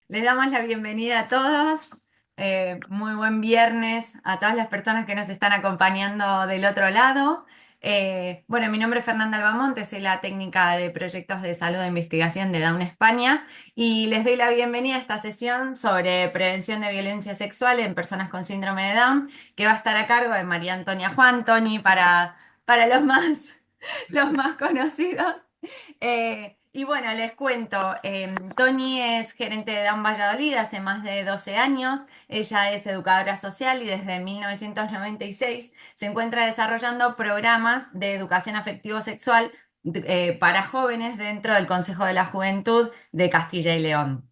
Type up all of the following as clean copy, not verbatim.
Les damos la bienvenida a todos. Muy buen viernes a todas las personas que nos están acompañando del otro lado. Bueno, mi nombre es Fernanda Albamonte, soy la técnica de proyectos de salud e investigación de Down España y les doy la bienvenida a esta sesión sobre prevención de violencia sexual en personas con síndrome de Down, que va a estar a cargo de María Antonia Juan, Tony, para los más conocidos. Y bueno, les cuento, Tony es gerente de Down Valladolid hace más de 12 años, ella es educadora social y desde 1996 se encuentra desarrollando programas de educación afectivo-sexual para jóvenes dentro del Consejo de la Juventud de Castilla y León.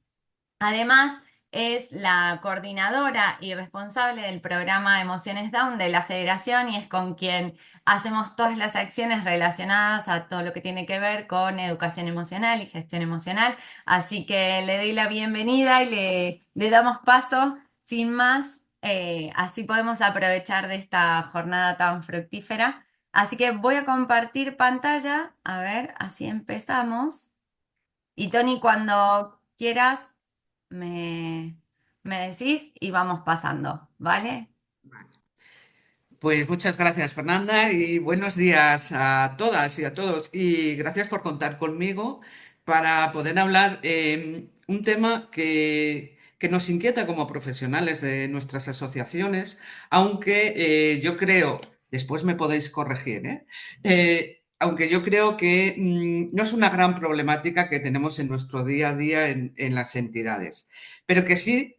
Además, es la coordinadora y responsable del programa Emociones Down de la Federación y es con quien hacemos todas las acciones relacionadas a todo lo que tiene que ver con educación emocional y gestión emocional. Así que le doy la bienvenida y le damos paso sin más. Así podemos aprovechar de esta jornada tan fructífera. Así que voy a compartir pantalla. A ver, así empezamos. Y Tony, cuando quieras me, me decís y vamos pasando, ¿vale? Pues muchas gracias, Fernanda, y buenos días a todas y a todos. Y gracias por contar conmigo para poder hablar un tema que nos inquieta como profesionales de nuestras asociaciones, aunque yo creo, después me podéis corregir, aunque yo creo que no es una gran problemática que tenemos en nuestro día a día en las entidades, pero que sí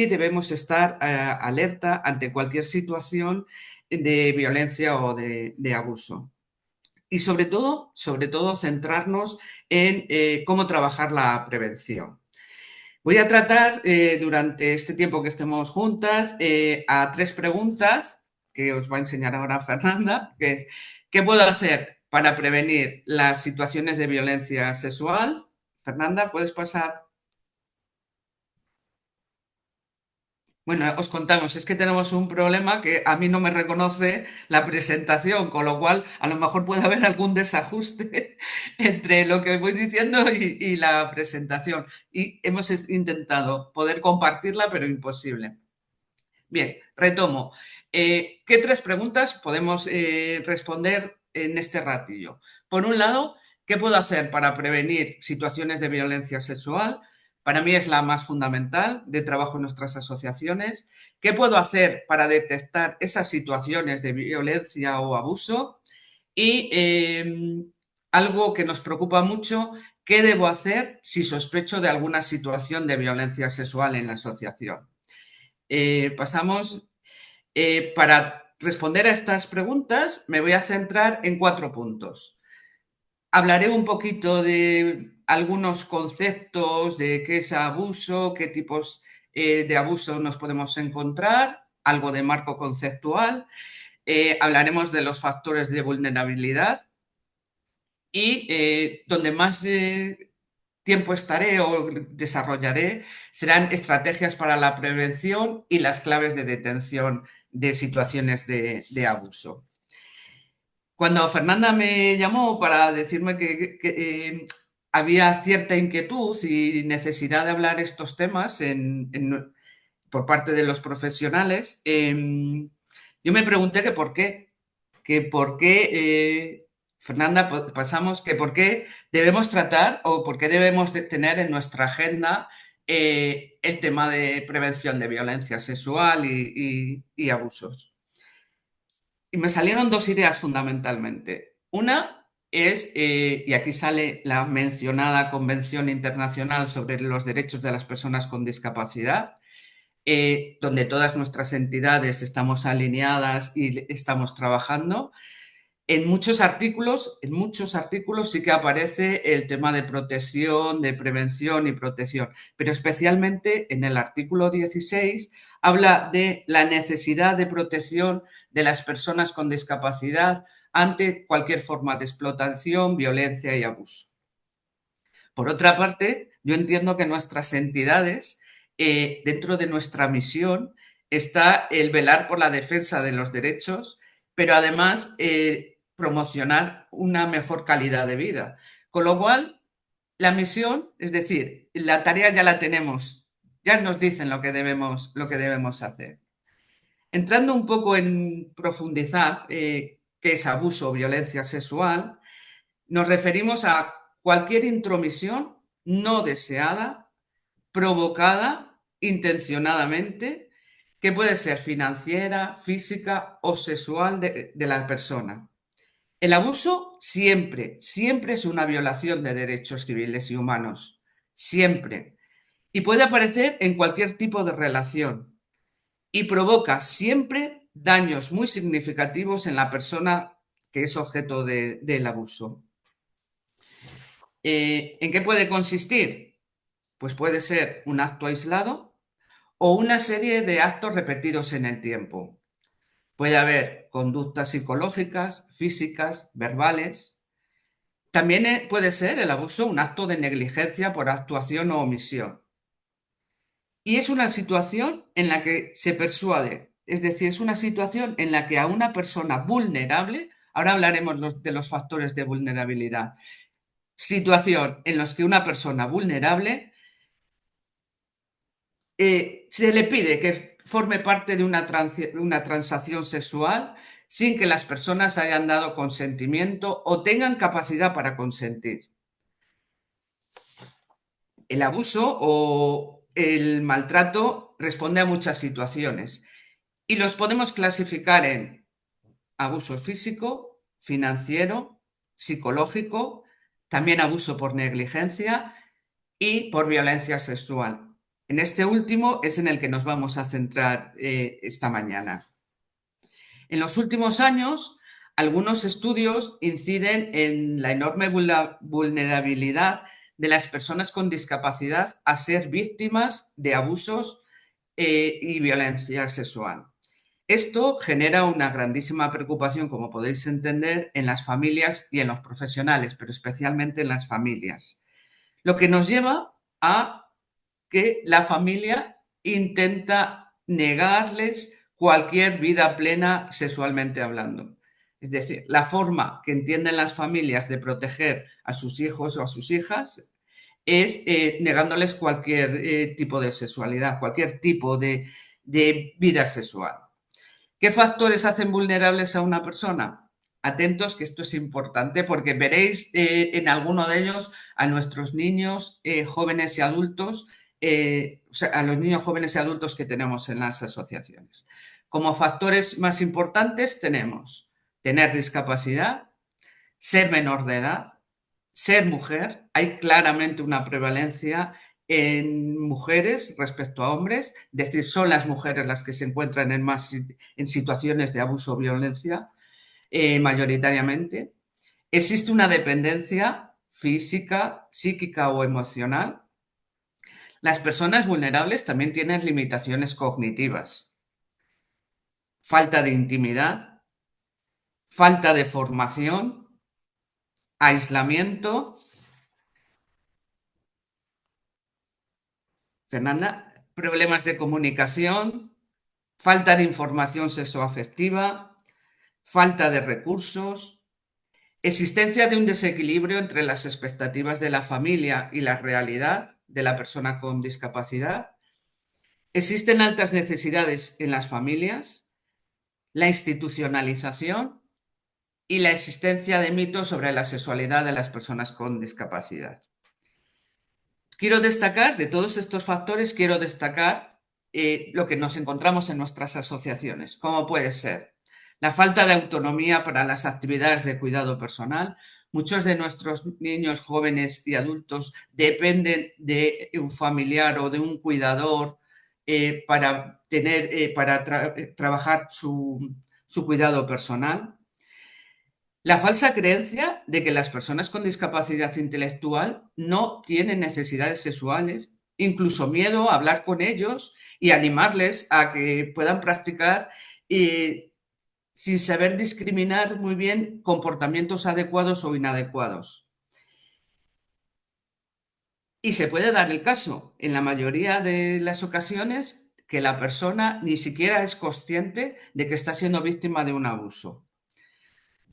debemos estar alerta ante cualquier situación de violencia o de abuso. Y sobre todo centrarnos en cómo trabajar la prevención. Voy a tratar durante este tiempo que estemos juntas a tres preguntas que os va a enseñar ahora Fernanda, que es ¿qué puedo hacer para prevenir las situaciones de violencia sexual? Fernanda, ¿puedes pasar? Bueno, os contamos, es que tenemos un problema que a mí no me reconoce la presentación, con lo cual a lo mejor puede haber algún desajuste entre lo que voy diciendo y la presentación. Y hemos intentado poder compartirla, pero imposible. Bien, retomo. ¿Qué tres preguntas podemos responder en este ratillo? Por un lado, ¿qué puedo hacer para prevenir situaciones de violencia sexual? Para mí es la más fundamental de trabajo en nuestras asociaciones. ¿Qué puedo hacer para detectar esas situaciones de violencia o abuso? Y algo que nos preocupa mucho, ¿qué debo hacer si sospecho de alguna situación de violencia sexual en la asociación? Pasamos para responder a estas preguntas, me voy a centrar en cuatro puntos. Hablaré un poquito de algunos conceptos de qué es abuso, qué tipos de abuso nos podemos encontrar, algo de marco conceptual. Hablaremos de los factores de vulnerabilidad y donde más tiempo estaré o desarrollaré serán estrategias para la prevención y las claves de detención de situaciones de abuso. Cuando Fernanda me llamó para decirme que había cierta inquietud y necesidad de hablar estos temas por parte de los profesionales, yo me pregunté que por qué, Fernanda, pasamos que por qué debemos tratar o por qué debemos de tener en nuestra agenda el tema de prevención de violencia sexual y abusos. Y me salieron dos ideas fundamentalmente. Una es, y aquí sale la mencionada Convención Internacional sobre los Derechos de las Personas con Discapacidad, donde todas nuestras entidades estamos alineadas y estamos trabajando. En muchos artículos sí que aparece el tema de protección, de prevención y protección, pero especialmente en el artículo 16 habla de la necesidad de protección de las personas con discapacidad ante cualquier forma de explotación, violencia y abuso. Por otra parte, yo entiendo que nuestras entidades, dentro de nuestra misión, está el velar por la defensa de los derechos, pero además promocionar una mejor calidad de vida. Con lo cual, la misión, es decir, la tarea ya la tenemos ya nos dicen lo que debemos hacer. Entrando un poco en profundizar qué es abuso o violencia sexual, nos referimos a cualquier intromisión no deseada, provocada intencionadamente, que puede ser financiera, física o sexual de la persona. El abuso siempre, siempre es una violación de derechos civiles y humanos, siempre. Y puede aparecer en cualquier tipo de relación y provoca siempre daños muy significativos en la persona que es objeto del abuso. ¿En qué puede consistir? Pues puede ser un acto aislado o una serie de actos repetidos en el tiempo. Puede haber conductas psicológicas, físicas, verbales. También puede ser el abuso un acto de negligencia por actuación o omisión. Y es una situación en la que se persuade, es decir, es una situación en la que a una persona vulnerable, ahora hablaremos de los factores de vulnerabilidad, situación en los que una persona vulnerable se le pide que forme parte de una transacción sexual sin que las personas hayan dado consentimiento o tengan capacidad para consentir. El abuso o el maltrato responde a muchas situaciones y los podemos clasificar en abuso físico, financiero, psicológico, también abuso por negligencia y por violencia sexual. En este último es en el que nos vamos a centrar esta mañana. En los últimos años, algunos estudios inciden en la enorme vulnerabilidad de las personas con discapacidad a ser víctimas de abusos y violencia sexual. Esto genera una grandísima preocupación, como podéis entender, en las familias y en los profesionales, pero especialmente en las familias. Lo que nos lleva a que la familia intenta negarles cualquier vida plena sexualmente hablando. Es decir, la forma que entienden las familias de proteger a sus hijos o a sus hijas es negándoles cualquier tipo de sexualidad, cualquier tipo de vida sexual. ¿Qué factores hacen vulnerables a una persona? Atentos, que esto es importante porque veréis en alguno de ellos a nuestros niños, jóvenes y adultos, o sea, a los niños, jóvenes y adultos que tenemos en las asociaciones. Como factores más importantes tenemos tener discapacidad, ser menor de edad, ser mujer. Hay claramente una prevalencia en mujeres respecto a hombres, es decir, son las mujeres las que se encuentran en situaciones de abuso o violencia, mayoritariamente. Existe una dependencia física, psíquica o emocional. Las personas vulnerables también tienen limitaciones cognitivas, falta de intimidad, falta de formación, aislamiento. Fernanda, problemas de comunicación, falta de información sexoafectiva, falta de recursos, existencia de un desequilibrio entre las expectativas de la familia y la realidad de la persona con discapacidad. Existen altas necesidades en las familias, la institucionalización y la existencia de mitos sobre la sexualidad de las personas con discapacidad. Quiero destacar, de todos estos factores, quiero destacar lo que nos encontramos en nuestras asociaciones, como puede ser la falta de autonomía para las actividades de cuidado personal. Muchos de nuestros niños, jóvenes y adultos dependen de un familiar o de un cuidador para trabajar su cuidado personal. La falsa creencia de que las personas con discapacidad intelectual no tienen necesidades sexuales, incluso miedo a hablar con ellos y animarles a que puedan practicar sin saber discriminar muy bien comportamientos adecuados o inadecuados. Y se puede dar el caso, en la mayoría de las ocasiones, que la persona ni siquiera es consciente de que está siendo víctima de un abuso.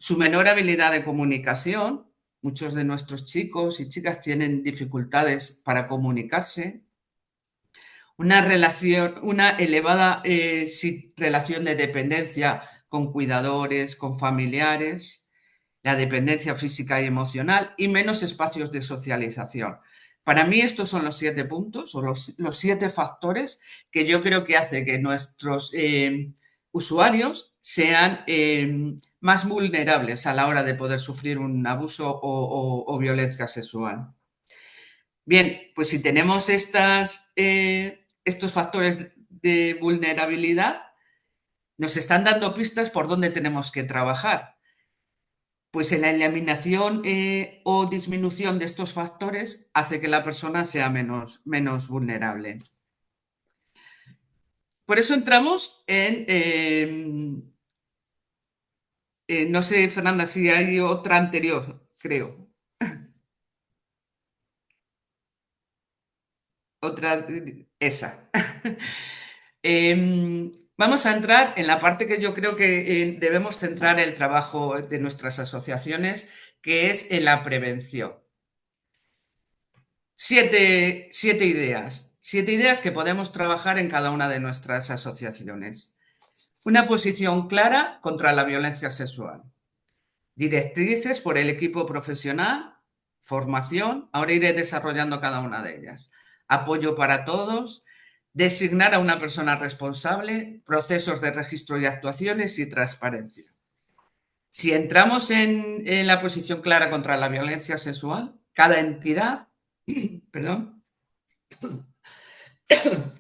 Su menor habilidad de comunicación, muchos de nuestros chicos y chicas tienen dificultades para comunicarse, una elevada relación de dependencia con cuidadores, con familiares, la dependencia física y emocional y menos espacios de socialización. Para mí estos son los 7 puntos o los 7 factores que yo creo que hace que nuestros usuarios sean más vulnerables a la hora de poder sufrir un abuso o violencia sexual. Bien, pues si tenemos estos factores de vulnerabilidad, nos están dando pistas por dónde tenemos que trabajar. Pues en la eliminación o disminución de estos factores hace que la persona sea menos vulnerable. Por eso entramos no sé, Fernanda, si hay otra anterior, creo. Otra, esa. Vamos a entrar en la parte que yo creo que debemos centrar el trabajo de nuestras asociaciones, que es en la prevención. Siete ideas. 7 ideas que podemos trabajar en cada una de nuestras asociaciones. Una posición clara contra la violencia sexual. Directrices por el equipo profesional. Formación. Ahora iré desarrollando cada una de ellas. Apoyo para todos. Designar a una persona responsable. Procesos de registro y actuaciones y transparencia. Si entramos en la posición clara contra la violencia sexual, cada entidad, perdón,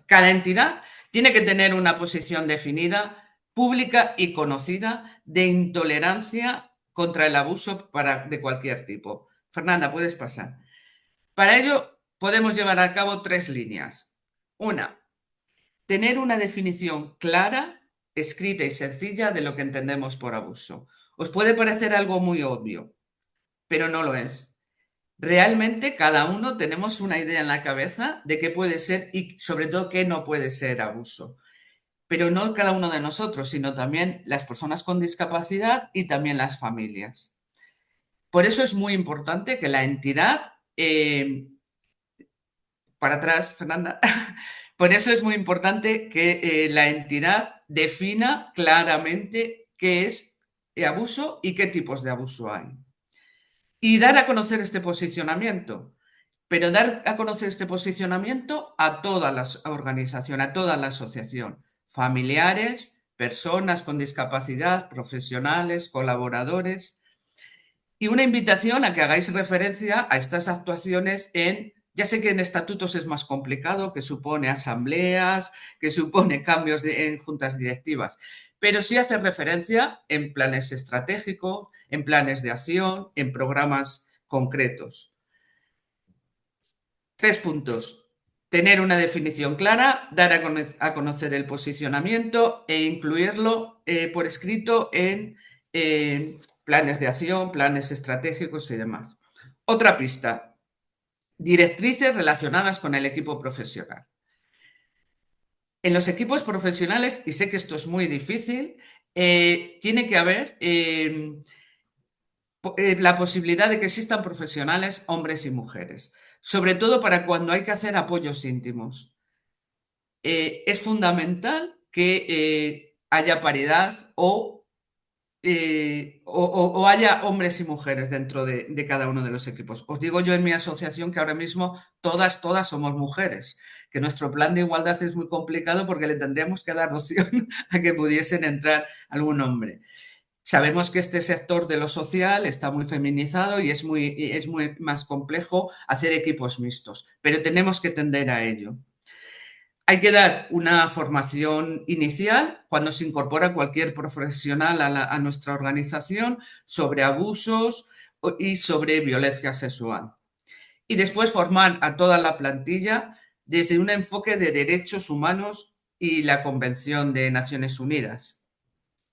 cada entidad tiene que tener una posición definida, pública y conocida de intolerancia contra el abuso de cualquier tipo. Fernanda, puedes pasar. Para ello, podemos llevar a cabo 3 líneas. Una, tener una definición clara, escrita y sencilla de lo que entendemos por abuso. Os puede parecer algo muy obvio, pero no lo es. Realmente cada uno tenemos una idea en la cabeza de qué puede ser y sobre todo qué no puede ser abuso. Pero no cada uno de nosotros, sino también las personas con discapacidad y también las familias. Por eso es muy importante que la entidad, para atrás, Fernanda, por eso es muy importante que la entidad defina claramente qué es abuso y qué tipos de abuso hay. Y dar a conocer este posicionamiento. Pero dar a conocer este posicionamiento a toda la organización, a toda la asociación, familiares, personas con discapacidad, profesionales, colaboradores, y una invitación a que hagáis referencia a estas actuaciones ya sé que en estatutos es más complicado, que supone asambleas, que supone cambios en juntas directivas, pero sí hacer referencia en planes estratégicos, en planes de acción, en programas concretos. 3 puntos. Tener una definición clara, dar a conocer el posicionamiento e incluirlo por escrito en planes de acción, planes estratégicos y demás. Otra pista. Directrices relacionadas con el equipo profesional. En los equipos profesionales, y sé que esto es muy difícil, tiene que haber la posibilidad de que existan profesionales, hombres y mujeres, sobre todo para cuando hay que hacer apoyos íntimos. Es fundamental que haya paridad o haya hombres y mujeres dentro de cada uno de los equipos. Os digo yo en mi asociación que ahora mismo todas somos mujeres, que nuestro plan de igualdad es muy complicado porque le tendríamos que dar opción a que pudiesen entrar algún hombre. Sabemos que este sector de lo social está muy feminizado y es muy más complejo hacer equipos mixtos, pero tenemos que tender a ello. Hay que dar una formación inicial cuando se incorpora cualquier profesional a nuestra organización sobre abusos y sobre violencia sexual. Y después formar a toda la plantilla desde un enfoque de derechos humanos y la Convención de Naciones Unidas,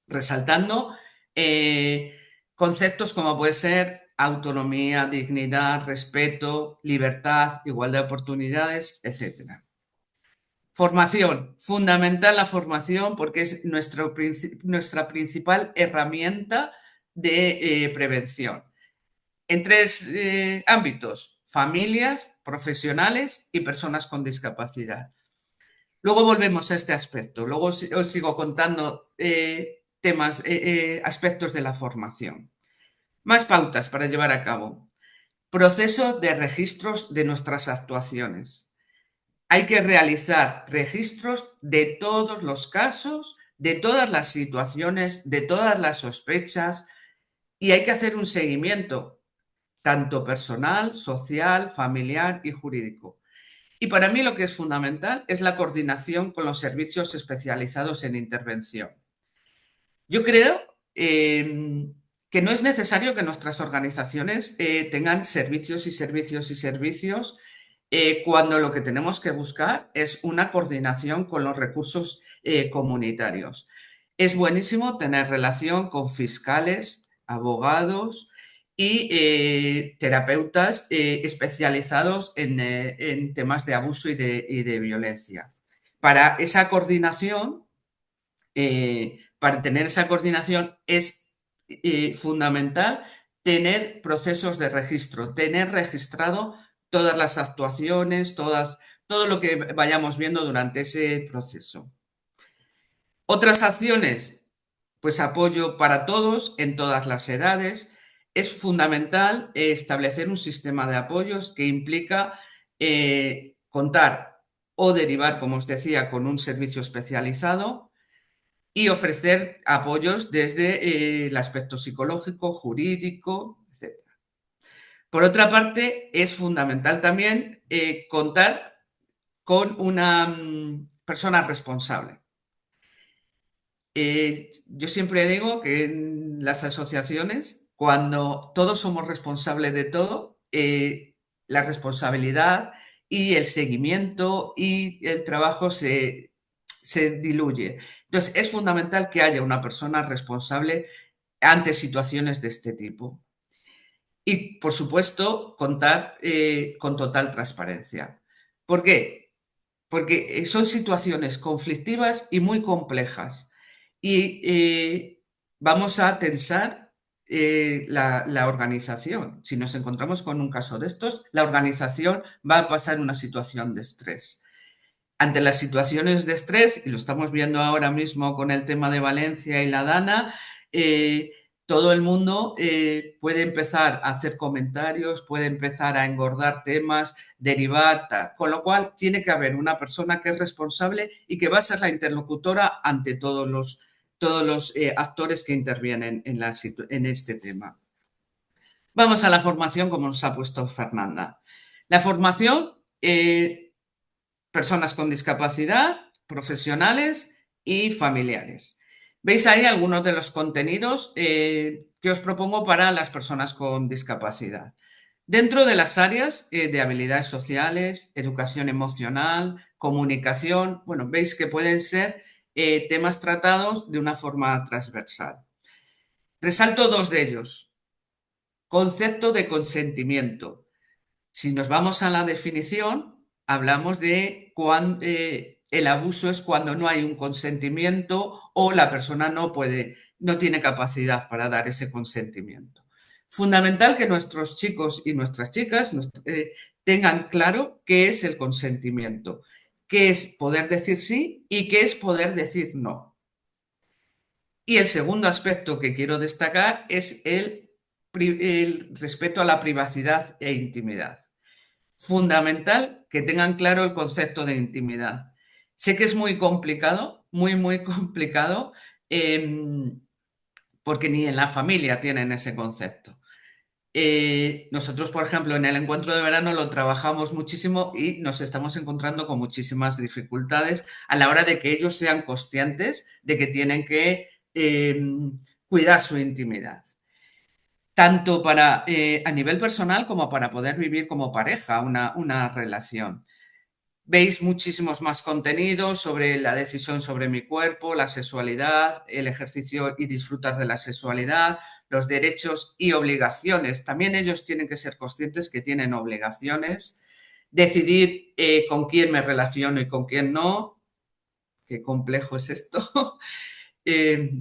resaltando conceptos como puede ser autonomía, dignidad, respeto, libertad, igualdad de oportunidades, etcétera. Formación, fundamental la formación porque es nuestra principal herramienta de prevención. En 3 ámbitos, familias, profesionales y personas con discapacidad. Luego volvemos a este aspecto, luego os sigo contando temas, aspectos de la formación. Más pautas para llevar a cabo. Proceso de registros de nuestras actuaciones. Hay que realizar registros de todos los casos, de todas las situaciones, de todas las sospechas y hay que hacer un seguimiento, tanto personal, social, familiar y jurídico. Y para mí lo que es fundamental es la coordinación con los servicios especializados en intervención. Yo creo que no es necesario que nuestras organizaciones tengan servicios y servicios y servicios cuando lo que tenemos que buscar es una coordinación con los recursos comunitarios. Es buenísimo tener relación con fiscales, abogados y terapeutas especializados en temas de abuso y de violencia. Para esa coordinación para tener esa coordinación es fundamental tener procesos de registro, tener registrado todas las actuaciones, todo lo que vayamos viendo durante ese proceso. Otras acciones, pues apoyo para todos en todas las edades. Es fundamental establecer un sistema de apoyos que implica contar o derivar, como os decía, con un servicio especializado, y ofrecer apoyos desde el aspecto psicológico, jurídico, etcétera. Por otra parte, es fundamental también contar con una persona responsable. Yo siempre digo que en las asociaciones, cuando todos somos responsables de todo, la responsabilidad y el seguimiento y el trabajo se diluye. Entonces, es fundamental que haya una persona responsable ante situaciones de este tipo. Y, por supuesto, contar con total transparencia. ¿Por qué? Porque son situaciones conflictivas y muy complejas. Y vamos a tensar la organización. Si nos encontramos con un caso de estos, la organización va a pasar una situación de estrés. Ante las situaciones de estrés, y lo estamos viendo ahora mismo con el tema de Valencia y la Dana, todo el mundo puede empezar a hacer comentarios, puede empezar a engordar temas, derivar, tal. Con lo cual tiene que haber una persona que es responsable y que va a ser la interlocutora ante todos los actores que intervienen en este tema. Vamos a la formación, como nos ha puesto Fernanda. La formación personas con discapacidad, profesionales y familiares. Veis ahí algunos de los contenidos que os propongo para las personas con discapacidad. Dentro de las áreas de habilidades sociales, educación emocional, comunicación, bueno, veis que pueden ser temas tratados de una forma transversal. Resalto dos de ellos. Concepto de consentimiento. Si nos vamos a la definición, hablamos de cuando el abuso es cuando no hay un consentimiento o la persona no tiene capacidad para dar ese consentimiento. Fundamental que nuestros chicos y nuestras chicas tengan claro qué es el consentimiento, qué es poder decir sí y qué es poder decir no. Y el segundo aspecto que quiero destacar es el respeto a la privacidad e intimidad. Fundamental que tengan claro el concepto de intimidad. Sé que es muy complicado, muy complicado, porque ni en la familia tienen ese concepto. Nosotros, por ejemplo, en el encuentro de verano lo trabajamos muchísimo y nos estamos encontrando con muchísimas dificultades a la hora de que ellos sean conscientes de que tienen que cuidar su intimidad tanto para a nivel personal como para poder vivir como pareja una relación. Veis muchísimos más contenidos sobre la decisión sobre mi cuerpo, la sexualidad, el ejercicio y disfrutar de la sexualidad, los derechos y obligaciones. También ellos tienen que ser conscientes que tienen obligaciones, decidir con quién me relaciono y con quién no. Qué complejo es esto. eh,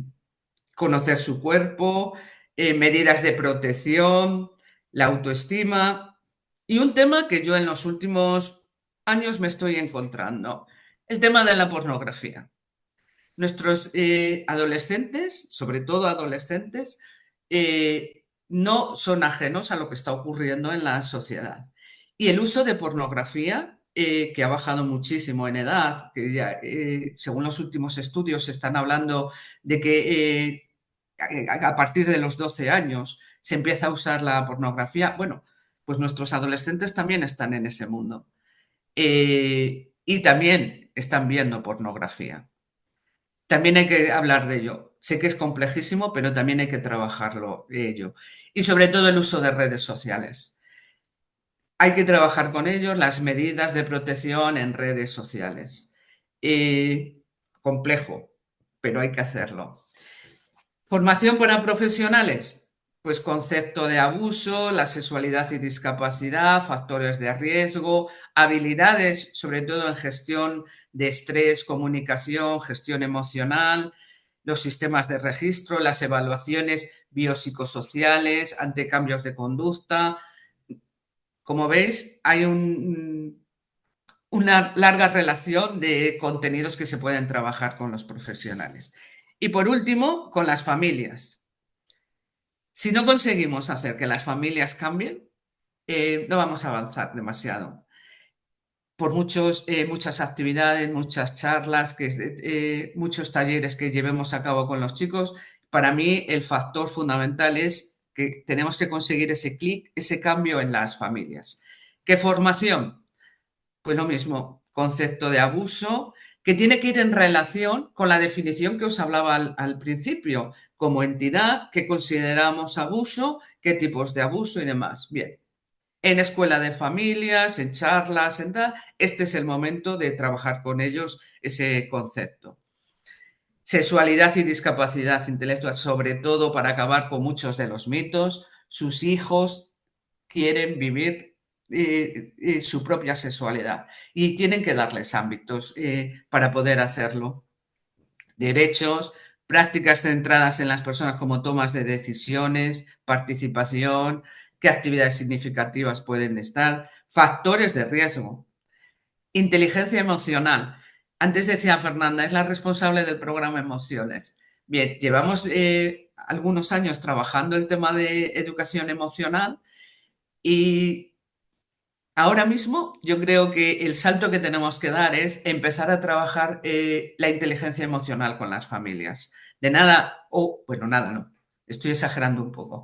Conocer su cuerpo, medidas de protección, la autoestima y un tema que yo en los últimos años me estoy encontrando. El tema de la pornografía. Nuestros adolescentes, sobre todo adolescentes, no son ajenos a lo que está ocurriendo en la sociedad. Y el uso de pornografía, que ha bajado muchísimo en edad, que ya, según los últimos estudios se están hablando de que a partir de los 12 años se empieza a usar la pornografía. Bueno, pues nuestros adolescentes también están en ese mundo. Y también están viendo pornografía. También hay que hablar de ello. Sé que es complejísimo, pero también hay que trabajarlo ello. Y sobre todo el uso de redes sociales. Hay que trabajar con ellos las medidas de protección en redes sociales. Complejo, pero hay que hacerlo. Formación para profesionales, pues concepto de abuso, la sexualidad y discapacidad, factores de riesgo, habilidades, sobre todo en gestión de estrés, comunicación, gestión emocional, los sistemas de registro, las evaluaciones biopsicosociales ante cambios de conducta. Como veis, hay una larga relación de contenidos que se pueden trabajar con los profesionales. Y por último, con las familias. Si no conseguimos hacer que las familias cambien, no vamos a avanzar demasiado. Por muchas actividades, muchas charlas, muchos talleres que llevemos a cabo con los chicos, para mí el factor fundamental es que tenemos que conseguir ese clic, ese cambio en las familias. ¿Qué formación? Pues lo mismo, concepto de abuso, que tiene que ir en relación con la definición que os hablaba al principio, como entidad, qué consideramos abuso, qué tipos de abuso y demás. Bien, en escuela de familias, en charlas, en tal, este es el momento de trabajar con ellos ese concepto. Sexualidad y discapacidad intelectual, sobre todo para acabar con muchos de los mitos. Sus hijos quieren vivir su propia sexualidad y tienen que darles ámbitos para poder hacerlo. Derechos, prácticas centradas en las personas como tomas de decisiones, participación, qué actividades significativas pueden estar, factores de riesgo, inteligencia emocional. Antes decía Fernanda, es la responsable del programa Emociones. Bien, llevamos algunos años trabajando el tema de educación emocional y ahora mismo yo creo que el salto que tenemos que dar es empezar a trabajar la inteligencia emocional con las familias. De nada, o bueno, nada, no, estoy exagerando un poco.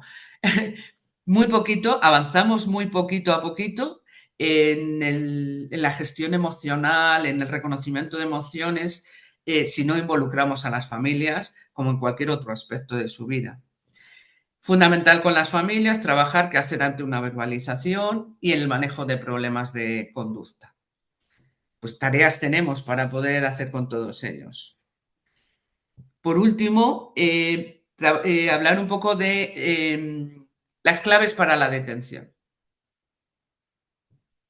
Muy poquito, avanzamos muy poquito a poquito en la gestión emocional, en el reconocimiento de emociones, si no involucramos a las familias como en cualquier otro aspecto de su vida. Fundamental con las familias, trabajar qué hacer ante una verbalización y en el manejo de problemas de conducta. Pues tareas tenemos para poder hacer con todos ellos. Por último, hablar un poco de las claves para la detención.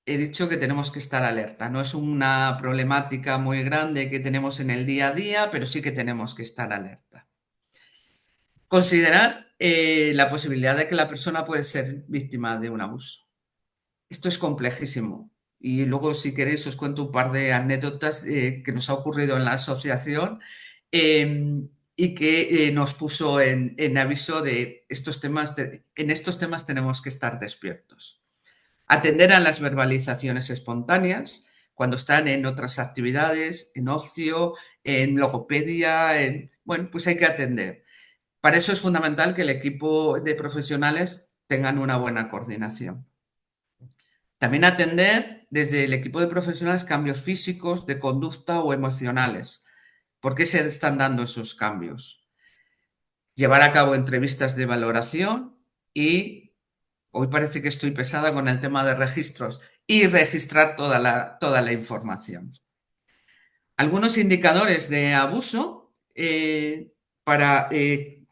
He dicho que tenemos que estar alerta. No es una problemática muy grande que tenemos en el día a día, pero sí que tenemos que estar alerta. Considerar la posibilidad de que la persona puede ser víctima de un abuso. Esto es complejísimo. Y luego, si queréis, os cuento un par de anécdotas que nos ha ocurrido en la asociación y que nos puso en aviso de estos temas. En estos temas tenemos que estar despiertos. Atender a las verbalizaciones espontáneas cuando están en otras actividades, en ocio, en logopedia, bueno, pues hay que atender. Para eso es fundamental que el equipo de profesionales tengan una buena coordinación. También atender desde el equipo de profesionales cambios físicos, de conducta o emocionales. ¿Por qué se están dando esos cambios? Llevar a cabo entrevistas de valoración y, hoy parece que estoy pesada con el tema de registros, y registrar toda la información. Algunos indicadores de abuso para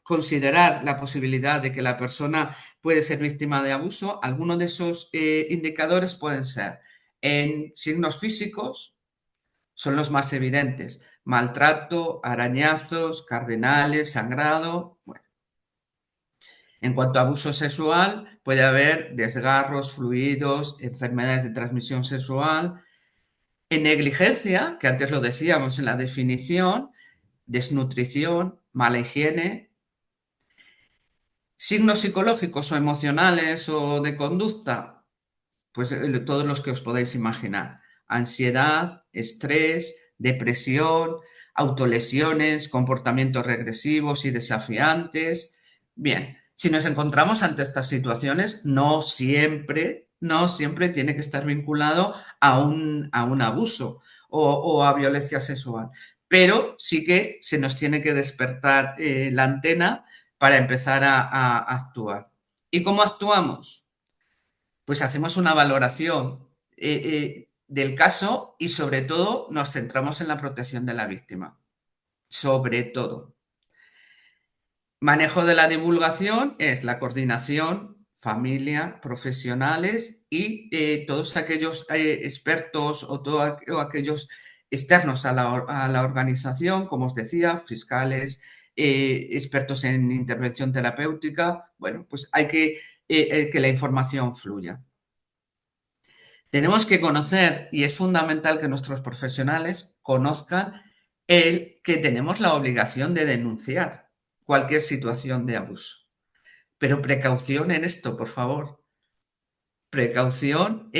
considerar la posibilidad de que la persona puede ser víctima de abuso. Algunos de esos indicadores pueden ser en signos físicos, son los más evidentes: maltrato, arañazos, cardenales, sangrado. Bueno, en cuanto a abuso sexual, puede haber desgarros, fluidos, enfermedades de transmisión sexual. En negligencia, que antes lo decíamos en la definición, desnutrición, mala higiene, signos psicológicos o emocionales o de conducta, pues todos los que os podáis imaginar. Ansiedad, estrés, depresión, autolesiones, comportamientos regresivos y desafiantes. Bien, si nos encontramos ante estas situaciones, no siempre tiene que estar vinculado a un abuso o a violencia sexual, pero sí que se nos tiene que despertar la antena para empezar a actuar. ¿Y cómo actuamos? Pues hacemos una valoración del caso y sobre todo nos centramos en la protección de la víctima. Sobre todo. Manejo de la divulgación es la coordinación, familia, profesionales y todos aquellos expertos o aquellos externos a la organización, como os decía, fiscales, expertos en intervención terapéutica. Bueno, pues hay que la información fluya. Tenemos que conocer, y es fundamental que nuestros profesionales conozcan que tenemos la obligación de denunciar cualquier situación de abuso. Pero precaución en esto, por favor. Precaución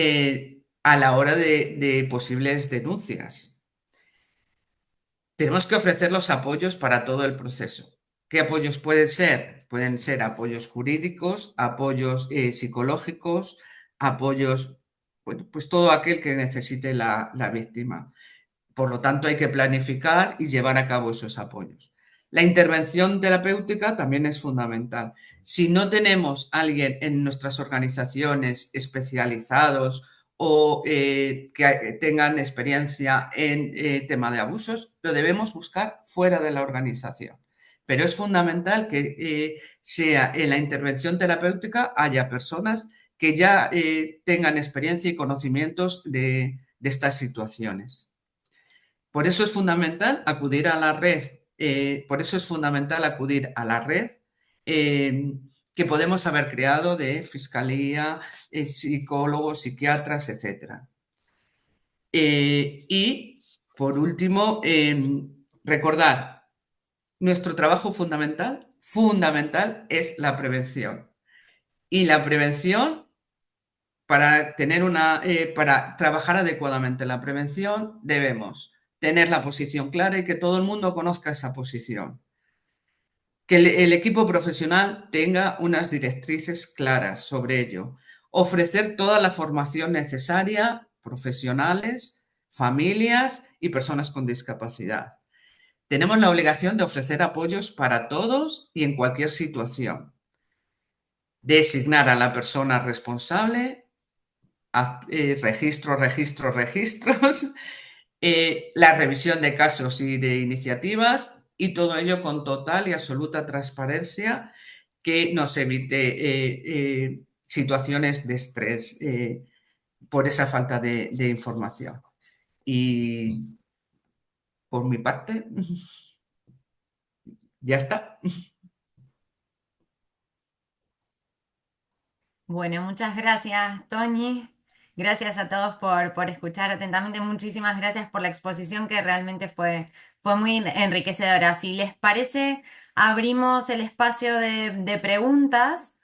a la hora de posibles denuncias. Tenemos que ofrecer los apoyos para todo el proceso. ¿Qué apoyos pueden ser? Pueden ser apoyos jurídicos, apoyos psicológicos, apoyos, bueno, pues todo aquel que necesite la víctima. Por lo tanto, hay que planificar y llevar a cabo esos apoyos. La intervención terapéutica también es fundamental. Si no tenemos a alguien en nuestras organizaciones especializados o que tengan experiencia en tema de abusos, lo debemos buscar fuera de la organización. Pero es fundamental que sea en la intervención terapéutica haya personas que ya tengan experiencia y conocimientos de estas situaciones. Por eso es fundamental acudir a la red, por eso es fundamental acudir a la red eh, que podemos haber creado de fiscalía, psicólogos, psiquiatras, etcétera. Y por último, recordar nuestro trabajo fundamental es la prevención. Y la prevención para trabajar adecuadamente la prevención debemos tener la posición clara y que todo el mundo conozca esa posición. Que el equipo profesional tenga unas directrices claras sobre ello. Ofrecer toda la formación necesaria, profesionales, familias y personas con discapacidad. Tenemos la obligación de ofrecer apoyos para todos y en cualquier situación. Designar a la persona responsable, registros, la revisión de casos y de iniciativas y todo ello con total y absoluta transparencia que nos evite situaciones de estrés por esa falta de información. Y por mi parte, ya está. Bueno, muchas gracias, Toñi. Gracias a todos por escuchar atentamente. Muchísimas gracias por la exposición que realmente fue muy enriquecedora. Si les parece, abrimos el espacio de preguntas.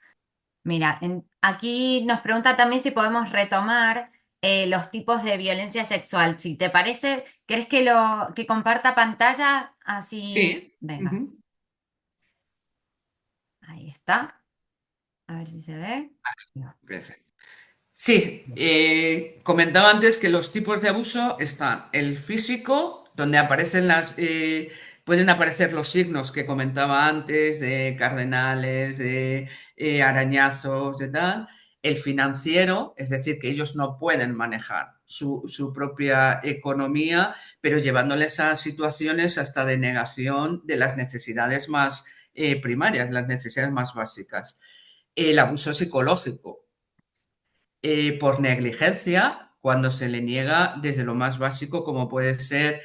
Mira, aquí nos pregunta también si podemos retomar los tipos de violencia sexual. Si te parece, ¿querés que comparta pantalla? Así, Sí. venga, Uh-huh. ahí está. A ver si se ve. No. Perfecto. Sí, comentaba antes que los tipos de abuso están el físico, donde pueden aparecer los signos que comentaba antes de cardenales, de arañazos, de tal. El financiero, es decir, que ellos no pueden manejar su propia economía, pero llevándoles a situaciones hasta de negación de las necesidades más primarias, las necesidades más básicas. El abuso psicológico por negligencia cuando se le niega desde lo más básico, como puede ser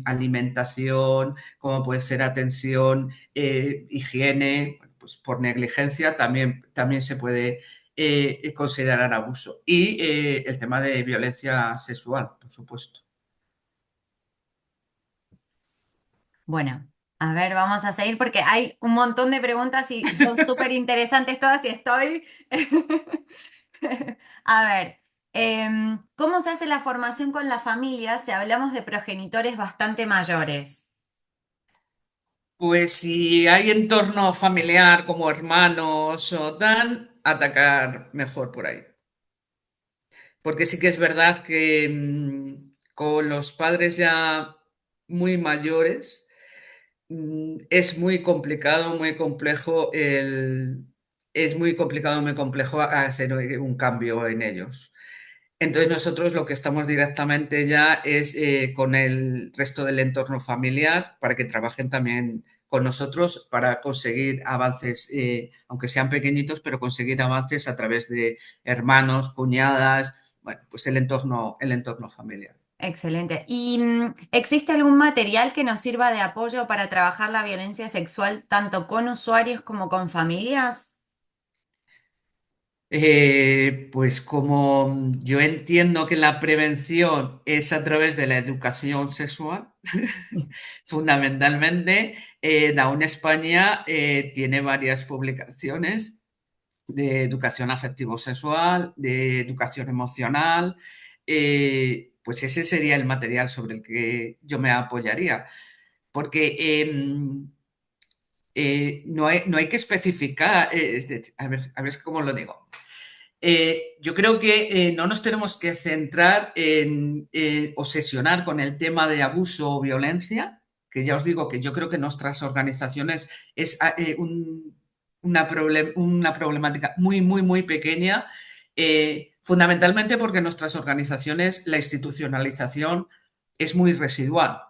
alimentación, como puede ser atención, higiene, pues por negligencia también se puede considerar abuso. Y el tema de violencia sexual, por supuesto. Bueno, a ver, vamos a seguir porque hay un montón de preguntas y son súper interesantes todas y estoy... A ver, ¿cómo se hace la formación con la familia si hablamos de progenitores bastante mayores? Pues si hay entorno familiar como hermanos o tal, atacar mejor por ahí. Porque sí que es verdad que con los padres ya muy mayores es muy complicado, muy complejo es muy complicado, muy complejo hacer un cambio en ellos. Entonces nosotros lo que estamos directamente ya es con el resto del entorno familiar para que trabajen también con nosotros para conseguir avances, aunque sean pequeñitos, pero conseguir avances a través de hermanos, cuñadas, bueno, pues el entorno familiar. Excelente. ¿Y existe algún material que nos sirva de apoyo para trabajar la violencia sexual tanto con usuarios como con familias? Pues como yo entiendo que la prevención es a través de la educación sexual, fundamentalmente, Down España tiene varias publicaciones de educación afectivo-sexual, de educación emocional, pues ese sería el material sobre el que yo me apoyaría, porque no hay que especificar, a ver cómo lo digo. Yo creo que no nos tenemos que centrar en obsesionar con el tema de abuso o violencia, que ya os digo que yo creo que nuestras organizaciones es una problemática muy, muy, muy pequeña, fundamentalmente porque en nuestras organizaciones la institucionalización es muy residual,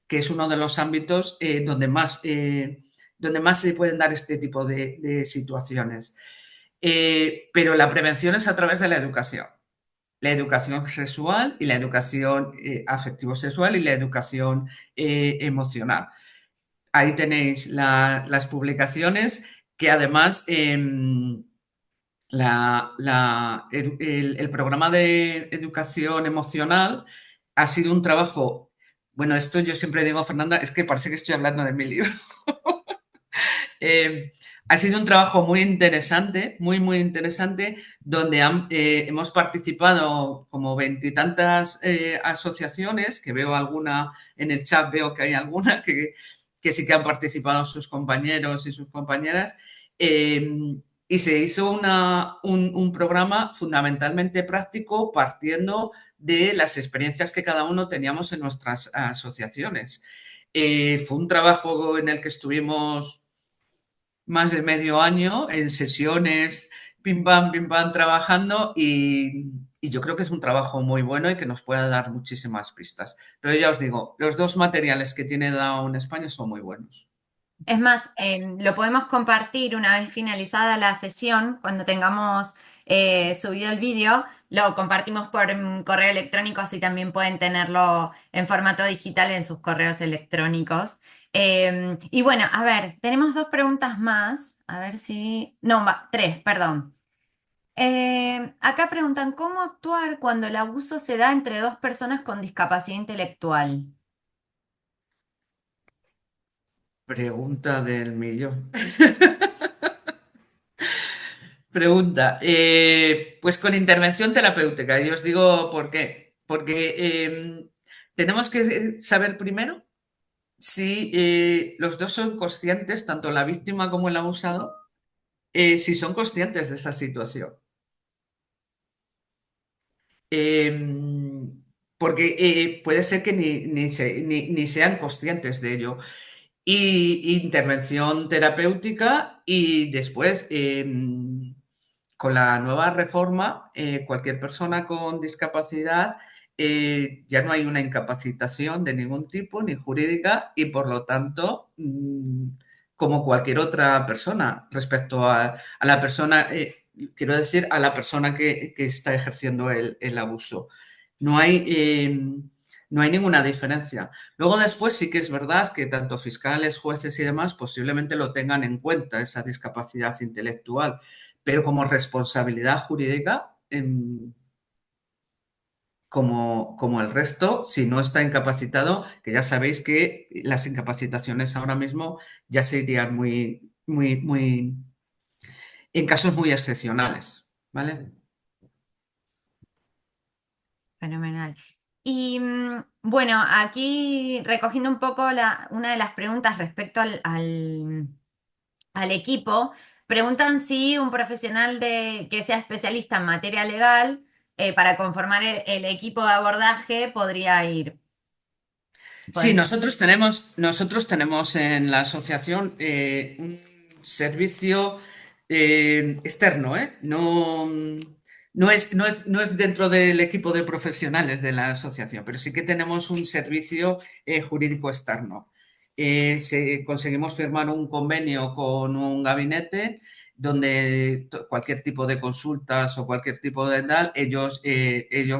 que es uno de los ámbitos donde más se pueden dar este tipo de situaciones. Pero la prevención es a través de la educación sexual y la educación afectivo-sexual y la educación emocional. Ahí tenéis las publicaciones que además el programa de educación emocional ha sido un trabajo, bueno, esto yo siempre digo, Fernanda, es que parece que estoy hablando de mi libro. Eh, ha sido un trabajo muy interesante, muy, muy interesante, donde hemos participado como veintitantas asociaciones, que veo alguna en el chat, veo que hay alguna que sí que han participado sus compañeros y sus compañeras, eh, y se hizo un programa fundamentalmente práctico partiendo de las experiencias que cada uno teníamos en nuestras asociaciones. Fue un trabajo en el que estuvimos más de medio año en sesiones, pim pam, trabajando y yo creo que es un trabajo muy bueno y que nos puede dar muchísimas pistas. Pero ya os digo, los dos materiales que tiene Down España son muy buenos. Es más, lo podemos compartir una vez finalizada la sesión, cuando tengamos subido el vídeo, lo compartimos por correo electrónico, así también pueden tenerlo en formato digital en sus correos electrónicos. Y bueno, a ver, tenemos dos preguntas más, a ver si... No, tres, perdón. Acá preguntan, ¿cómo actuar cuando el abuso se da entre dos personas con discapacidad intelectual? Pregunta del millón. Pregunta, pues con intervención terapéutica, y os digo por qué. Porque tenemos que saber primero si los dos son conscientes, tanto la víctima como el abusado, si son conscientes de esa situación. Porque puede ser que ni sean conscientes de ello. Y intervención terapéutica y después, con la nueva reforma, cualquier persona con discapacidad ya no hay una incapacitación de ningún tipo, ni jurídica, y por lo tanto, como cualquier otra persona, respecto a la persona, quiero decir, a la persona que está ejerciendo el abuso. No hay, No hay ninguna diferencia. Luego después sí que es verdad que tanto fiscales, jueces y demás posiblemente lo tengan en cuenta, esa discapacidad intelectual, pero como responsabilidad jurídica, como el resto, si no está incapacitado, que ya sabéis que las incapacitaciones ahora mismo ya se irían en casos muy excepcionales, ¿vale? Fenomenal. Y bueno, aquí recogiendo un poco una de las preguntas respecto al equipo, preguntan si un profesional que sea especialista en materia legal para conformar el equipo de abordaje podría ir. Sí, Podría- nosotros tenemos en la asociación un servicio externo, ¿eh? No, no es dentro del equipo de profesionales de la asociación, pero sí que tenemos un servicio jurídico externo. Conseguimos firmar un convenio con un gabinete donde cualquier tipo de consultas o cualquier tipo de tal, ellos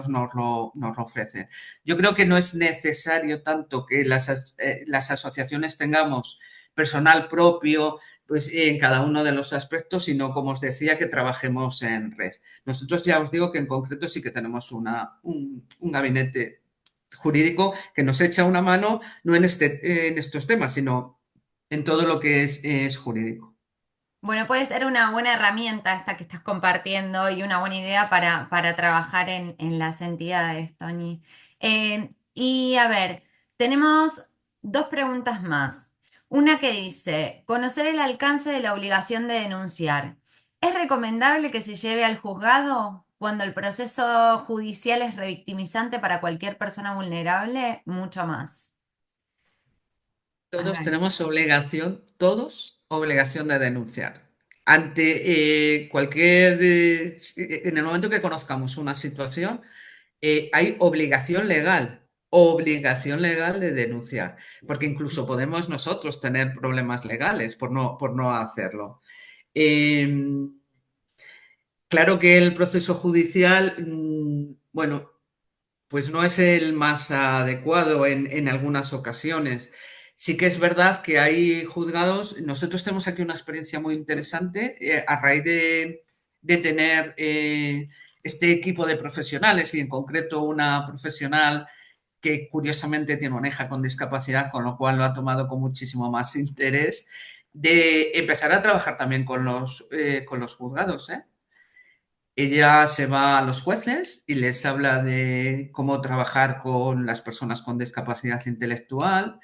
nos lo ofrecen. Yo creo que no es necesario tanto que las asociaciones tengamos personal propio pues, en cada uno de los aspectos, sino, como os decía, que trabajemos en red. Nosotros ya os digo que en concreto sí que tenemos un gabinete jurídico que nos echa una mano, no en estos temas, sino en todo lo que es jurídico. Bueno, puede ser una buena herramienta esta que estás compartiendo y una buena idea para trabajar en las entidades, Tony. Y a ver, tenemos dos preguntas más. Una que dice, conocer el alcance de la obligación de denunciar. ¿Es recomendable que se lleve al juzgado cuando el proceso judicial es revictimizante para cualquier persona vulnerable? Mucho más. A Todos ver. tenemos obligación, todos, obligación de denunciar. Ante en el momento que conozcamos una situación, hay obligación legal de denunciar, porque incluso podemos nosotros tener problemas legales por no hacerlo. Eh, claro que el proceso judicial, bueno, pues no es el más adecuado en algunas ocasiones. Sí que es verdad que hay juzgados, nosotros tenemos aquí una experiencia muy interesante a raíz de tener este equipo de profesionales y en concreto una profesional que curiosamente tiene una hija con discapacidad, con lo cual lo ha tomado con muchísimo más interés, de empezar a trabajar también con los juzgados, ¿eh? Ella se va a los jueces y les habla de cómo trabajar con las personas con discapacidad intelectual.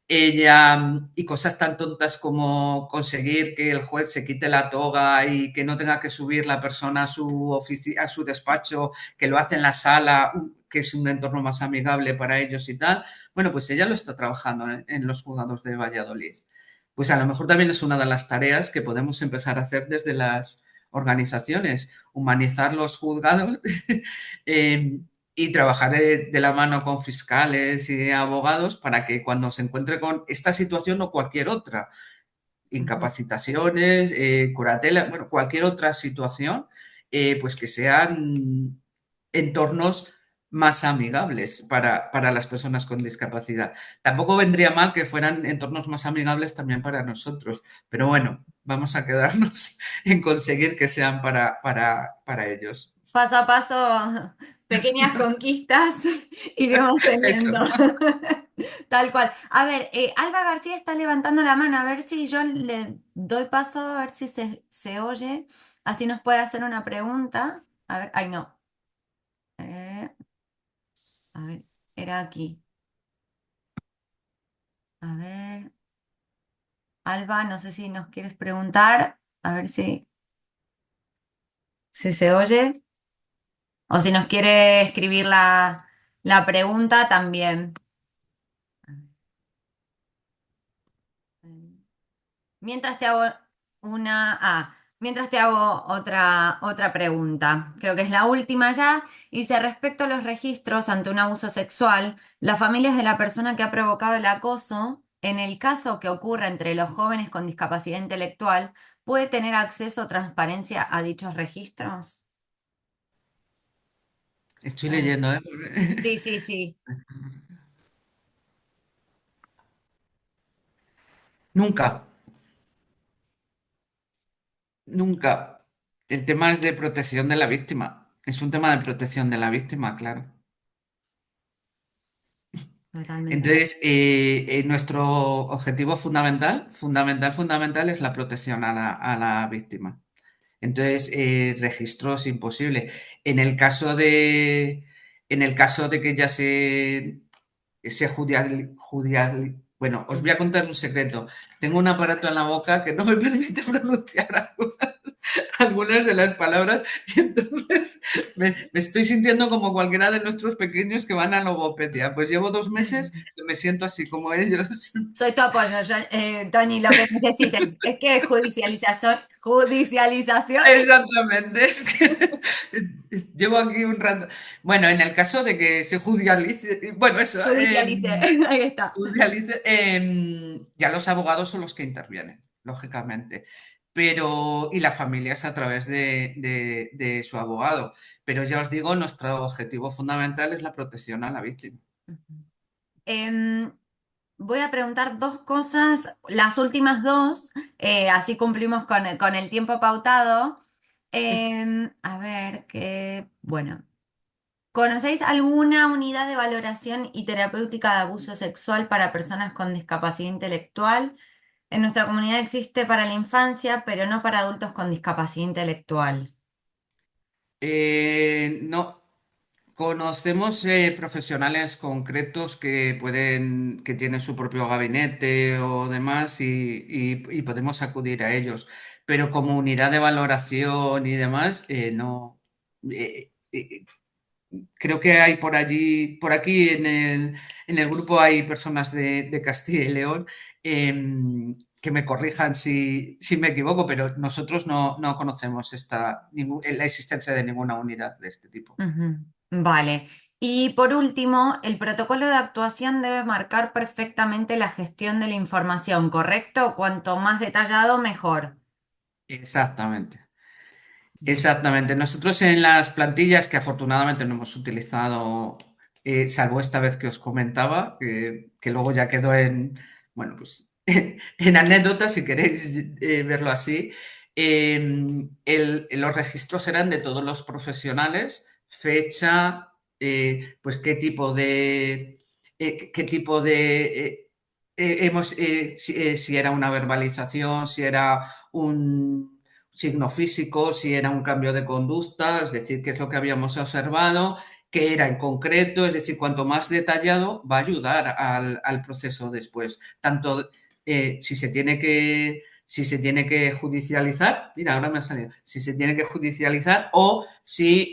Y cosas tan tontas como conseguir que el juez se quite la toga y que no tenga que subir la persona a su despacho, que lo hace en la sala, que es un entorno más amigable para ellos y tal. Bueno, pues ella lo está trabajando en los juzgados de Valladolid. Pues a lo mejor también es una de las tareas que podemos empezar a hacer desde las organizaciones, humanizar los juzgados eh, y trabajar de la mano con fiscales y abogados para que cuando se encuentre con esta situación o cualquier otra, incapacitaciones, curatela, bueno, cualquier otra situación, pues que sean entornos más amigables para las personas con discapacidad. Tampoco vendría mal que fueran entornos más amigables también para nosotros, pero bueno, vamos a quedarnos en conseguir que sean para ellos. Paso a paso, pequeñas conquistas, iremos Eso. teniendo. Tal cual. A ver, Alba García está levantando la mano, a ver si yo le doy paso, a ver si se oye, así nos puede hacer una pregunta. A ver, ay no. Eh, a ver, era aquí. A ver, Alba, no sé si nos quieres preguntar, a ver si se oye, o si nos quiere escribir la pregunta también. Mientras te hago mientras te hago otra pregunta, creo que es la última ya, y dice, respecto a los registros ante un abuso sexual, las familias de la persona que ha provocado el acoso, en el caso que ocurra entre los jóvenes con discapacidad intelectual, ¿puede tener acceso o transparencia a dichos registros? Estoy Ah, leyendo, ¿eh? sí, sí, sí. Nunca, nunca. El tema es de protección de la víctima. Es un tema de protección de la víctima, claro. Totalmente. Entonces, nuestro objetivo fundamental es la protección a la víctima. Entonces, registros imposible. En el caso de, en el caso de que ya bueno, os voy a contar un secreto. Tengo un aparato en la boca que no me permite pronunciar algunas de las palabras y entonces me estoy sintiendo como cualquiera de nuestros pequeños que van a logopedia. Pues llevo 2 meses que me siento así como ellos. Soy tu apoyo, Tony, lo que necesites. Es que judicialización, judicialización, Exactamente, es que llevo aquí un rato. Bueno, en el caso de que se judicialice, bueno, eso, judicialice. Ahí está. judicialice, ya los abogados son los que intervienen, lógicamente, pero y las familias a través de su abogado. Pero ya os digo, nuestro objetivo fundamental es la protección a la víctima. Em, Voy a preguntar dos cosas, las últimas dos, así cumplimos con el tiempo pautado. A ver, bueno, ¿conocéis alguna unidad de valoración y terapéutica de abuso sexual para personas con discapacidad intelectual? En nuestra comunidad existe para la infancia, pero no para adultos con discapacidad intelectual. No, conocemos profesionales concretos que tienen su propio gabinete o demás y podemos acudir a ellos, pero como unidad de valoración y demás, no. Eh, eh, Creo que hay por allí, por aquí en el grupo hay personas de Castilla y León que me corrijan si me equivoco, pero nosotros no conocemos la existencia de ninguna unidad de este tipo. Ujú. Vale. Y por último, el protocolo de actuación debe marcar perfectamente la gestión de la información, ¿correcto? Cuanto más detallado, mejor. Exactamente. Exactamente. Nosotros en las plantillas que afortunadamente no hemos utilizado, salvo esta vez que os comentaba, que luego ya quedó bueno, pues en anécdota, si queréis verlo así, los registros eran de todos los profesionales, fecha, pues qué tipo de si era una verbalización, si era un signo físico, si era un cambio de conducta, es decir, qué es lo que habíamos observado, qué era en concreto, es decir, cuanto más detallado va a ayudar al proceso después. Tanto si se tiene que judicializar, mira, ahora me ha salido, si se tiene que judicializar o si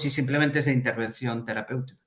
simplemente es de intervención terapéutica.